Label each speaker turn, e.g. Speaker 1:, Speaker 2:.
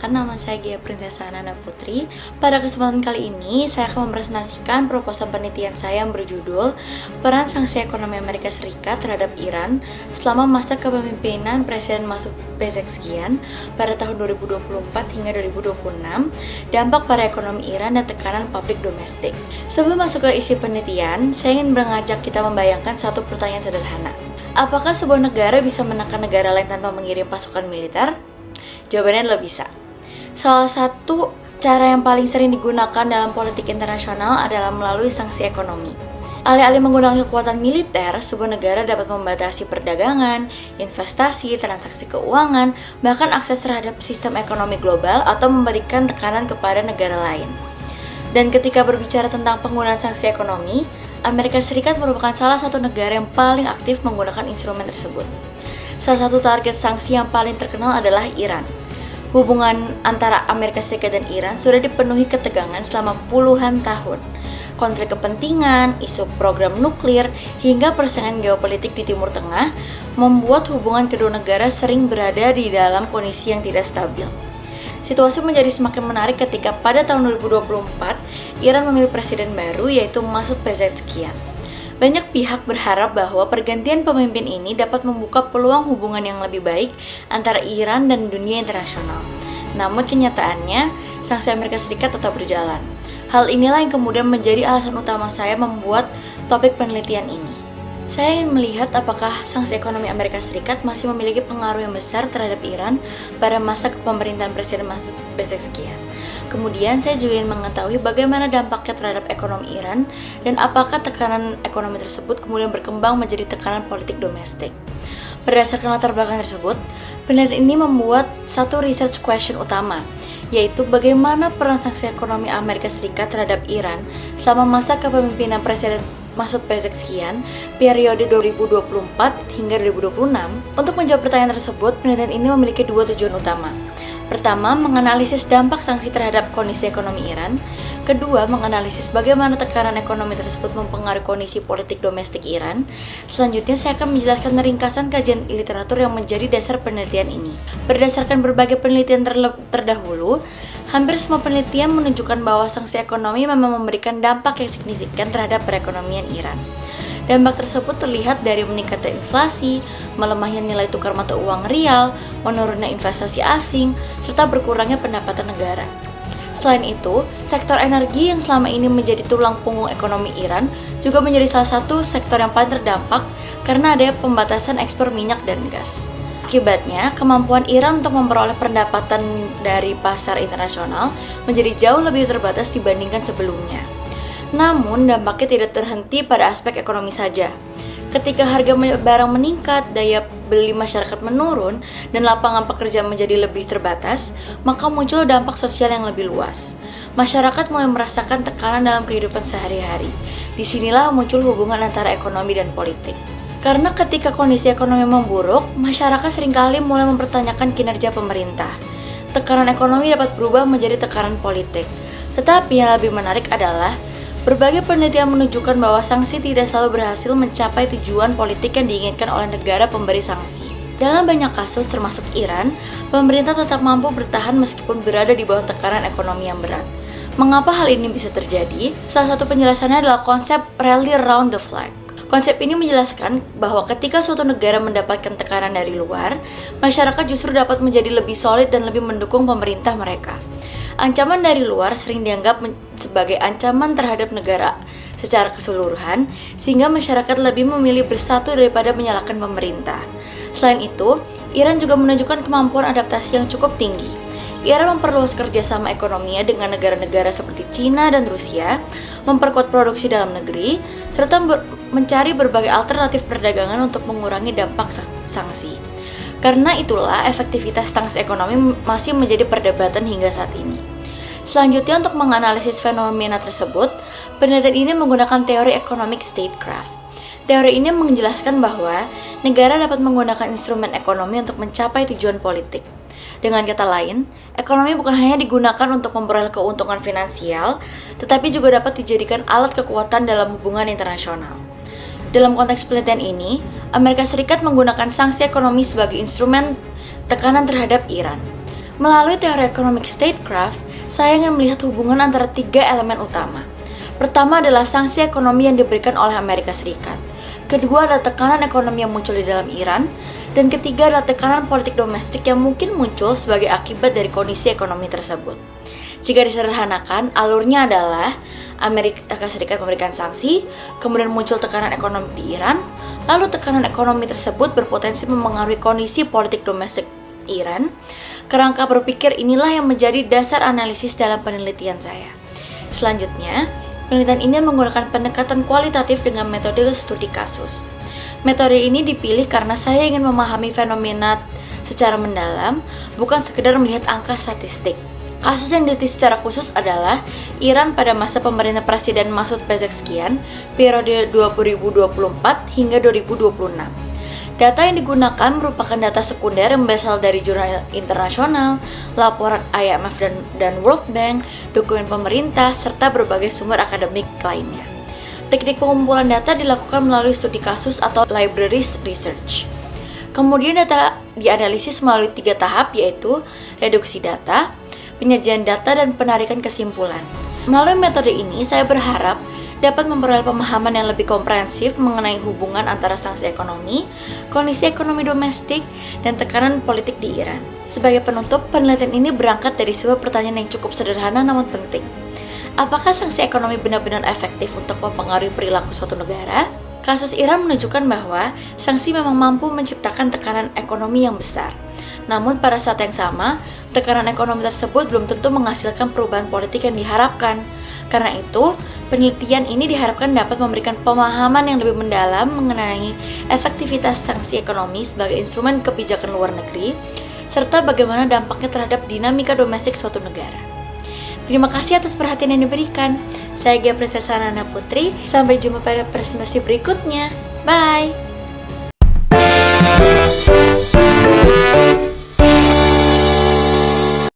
Speaker 1: perkenalkan, nama saya Gia Prinsesa Nanda Putri. Pada kesempatan kali ini, saya akan mempresentasikan proposal penelitian saya yang berjudul Peran Sanksi Ekonomi Amerika Serikat terhadap Iran selama masa kepemimpinan Presiden Masoud Pezeshkian pada tahun 2024 hingga 2026, dampak pada ekonomi Iran dan tekanan publik domestik. Sebelum masuk ke isi penelitian, saya ingin mengajak kita membayangkan satu pertanyaan sederhana. Apakah sebuah negara bisa menekan negara lain tanpa mengirim pasukan militer? Jawabannya adalah bisa. Salah satu cara yang paling sering digunakan dalam politik internasional adalah melalui sanksi ekonomi. Alih-alih menggunakan kekuatan militer, sebuah negara dapat membatasi perdagangan, investasi, transaksi keuangan, bahkan akses terhadap sistem ekonomi global atau memberikan tekanan kepada negara lain. Dan ketika berbicara tentang penggunaan sanksi ekonomi, Amerika Serikat merupakan salah satu negara yang paling aktif menggunakan instrumen tersebut. Salah satu target sanksi yang paling terkenal adalah Iran. Hubungan antara Amerika Serikat dan Iran sudah dipenuhi ketegangan selama puluhan tahun. Konflik kepentingan, isu program nuklir, hingga persaingan geopolitik di Timur Tengah membuat hubungan kedua negara sering berada di dalam kondisi yang tidak stabil. Situasi menjadi semakin menarik ketika pada tahun 2024, Iran memilih presiden baru yaitu Masoud Pezeshkian. Banyak pihak berharap bahwa pergantian pemimpin ini dapat membuka peluang hubungan yang lebih baik antara Iran dan dunia internasional. Namun kenyataannya, sanksi Amerika Serikat tetap berjalan. Hal inilah yang kemudian menjadi alasan utama saya membuat topik penelitian ini. Saya ingin melihat apakah sanksi ekonomi Amerika Serikat masih memiliki pengaruh yang besar terhadap Iran pada masa kepemerintahan Presiden Masoud Pezeshkian. Kemudian saya juga ingin mengetahui bagaimana dampaknya terhadap ekonomi Iran dan apakah tekanan ekonomi tersebut kemudian berkembang menjadi tekanan politik domestik. Berdasarkan latar belakang tersebut, penelitian ini membuat satu research question utama, yaitu bagaimana peran sanksi ekonomi Amerika Serikat terhadap Iran selama masa kepemimpinan Presiden Masoud Pezeshkian periode 2024 hingga 2026. Untuk menjawab pertanyaan tersebut, penelitian ini memiliki dua tujuan utama. Pertama, menganalisis dampak sanksi terhadap kondisi ekonomi Iran. Kedua, menganalisis bagaimana tekanan ekonomi tersebut mempengaruhi kondisi politik domestik Iran. Selanjutnya, saya akan menjelaskan ringkasan kajian literatur yang menjadi dasar penelitian ini. Berdasarkan berbagai penelitian terdahulu, hampir semua penelitian menunjukkan bahwa sanksi ekonomi memang memberikan dampak yang signifikan terhadap perekonomian Iran. Dampak tersebut terlihat dari meningkatnya inflasi, melemahnya nilai tukar mata uang rial, menurunnya investasi asing, serta berkurangnya pendapatan negara. Selain itu, sektor energi yang selama ini menjadi tulang punggung ekonomi Iran juga menjadi salah satu sektor yang paling terdampak karena adanya pembatasan ekspor minyak dan gas. Akibatnya, kemampuan Iran untuk memperoleh pendapatan dari pasar internasional menjadi jauh lebih terbatas dibandingkan sebelumnya. Namun, dampaknya tidak terhenti pada aspek ekonomi saja. Ketika harga barang meningkat, daya beli masyarakat menurun, dan lapangan pekerjaan menjadi lebih terbatas, maka muncul dampak sosial yang lebih luas. Masyarakat mulai merasakan tekanan dalam kehidupan sehari-hari. Disinilah muncul hubungan antara ekonomi dan politik. Karena ketika kondisi ekonomi memburuk, masyarakat seringkali mulai mempertanyakan kinerja pemerintah. Tekanan ekonomi dapat berubah menjadi tekanan politik. Tetapi yang lebih menarik adalah berbagai penelitian menunjukkan bahwa sanksi tidak selalu berhasil mencapai tujuan politik yang diinginkan oleh negara pemberi sanksi. Dalam banyak kasus termasuk Iran, pemerintah tetap mampu bertahan meskipun berada di bawah tekanan ekonomi yang berat. Mengapa hal ini bisa terjadi? Salah satu penjelasannya adalah konsep rally around the flag. Konsep ini menjelaskan bahwa ketika suatu negara mendapatkan tekanan dari luar, masyarakat justru dapat menjadi lebih solid dan lebih mendukung pemerintah mereka. Ancaman dari luar sering dianggap sebagai ancaman terhadap negara secara keseluruhan, sehingga masyarakat lebih memilih bersatu daripada menyalahkan pemerintah. Selain itu, Iran juga menunjukkan kemampuan adaptasi yang cukup tinggi. Iran memperluas kerjasama ekonominya dengan negara-negara seperti Cina dan Rusia, memperkuat produksi dalam negeri, serta mencari berbagai alternatif perdagangan untuk mengurangi dampak sanksi. Karena itulah efektivitas sanksi ekonomi masih menjadi perdebatan hingga saat ini. Selanjutnya, untuk menganalisis fenomena tersebut, penelitian ini menggunakan teori economic statecraft. Teori ini menjelaskan bahwa negara dapat menggunakan instrumen ekonomi untuk mencapai tujuan politik. Dengan kata lain, ekonomi bukan hanya digunakan untuk memperoleh keuntungan finansial, tetapi juga dapat dijadikan alat kekuatan dalam hubungan internasional. Dalam konteks penelitian ini, Amerika Serikat menggunakan sanksi ekonomi sebagai instrumen tekanan terhadap Iran. Melalui teori economic statecraft, saya ingin melihat hubungan antara 3 elemen utama. Pertama adalah sanksi ekonomi yang diberikan oleh Amerika Serikat. Kedua adalah tekanan ekonomi yang muncul di dalam Iran. Dan ketiga adalah tekanan politik domestik yang mungkin muncul sebagai akibat dari kondisi ekonomi tersebut. Jika disederhanakan, alurnya adalah Amerika Serikat memberikan sanksi, kemudian muncul tekanan ekonomi di Iran, lalu tekanan ekonomi tersebut berpotensi mempengaruhi kondisi politik domestik Iran. Kerangka berpikir inilah yang menjadi dasar analisis dalam penelitian saya. Selanjutnya, penelitian ini menggunakan pendekatan kualitatif dengan metode studi kasus. Metode ini dipilih karena saya ingin memahami fenomena secara mendalam, bukan sekedar melihat angka statistik. Kasus yang diteliti secara khusus adalah Iran pada masa pemerintah Presiden Masoud Pezeshkian, periode 2024 hingga 2026. Data yang digunakan merupakan data sekunder yang berasal dari jurnal internasional, laporan IMF dan World Bank, dokumen pemerintah, serta berbagai sumber akademik lainnya. Teknik pengumpulan data dilakukan melalui studi kasus atau library research. Kemudian data dianalisis melalui 3 tahap, yaitu reduksi data, penyajian data, dan penarikan kesimpulan. Melalui metode ini, saya berharap dapat memperoleh pemahaman yang lebih komprehensif mengenai hubungan antara sanksi ekonomi, kondisi ekonomi domestik, dan tekanan politik di Iran. Sebagai penutup, penelitian ini berangkat dari sebuah pertanyaan yang cukup sederhana namun penting. Apakah sanksi ekonomi benar-benar efektif untuk mempengaruhi perilaku suatu negara? Kasus Iran menunjukkan bahwa sanksi memang mampu menciptakan tekanan ekonomi yang besar. Namun pada saat yang sama, tekanan ekonomi tersebut belum tentu menghasilkan perubahan politik yang diharapkan. Karena itu, penelitian ini diharapkan dapat memberikan pemahaman yang lebih mendalam mengenai efektivitas sanksi ekonomi sebagai instrumen kebijakan luar negeri, serta bagaimana dampaknya terhadap dinamika domestik suatu negara. Terima kasih atas perhatian yang diberikan. Saya Gia Prinsesa Nana Putri. Sampai jumpa pada presentasi berikutnya. Bye!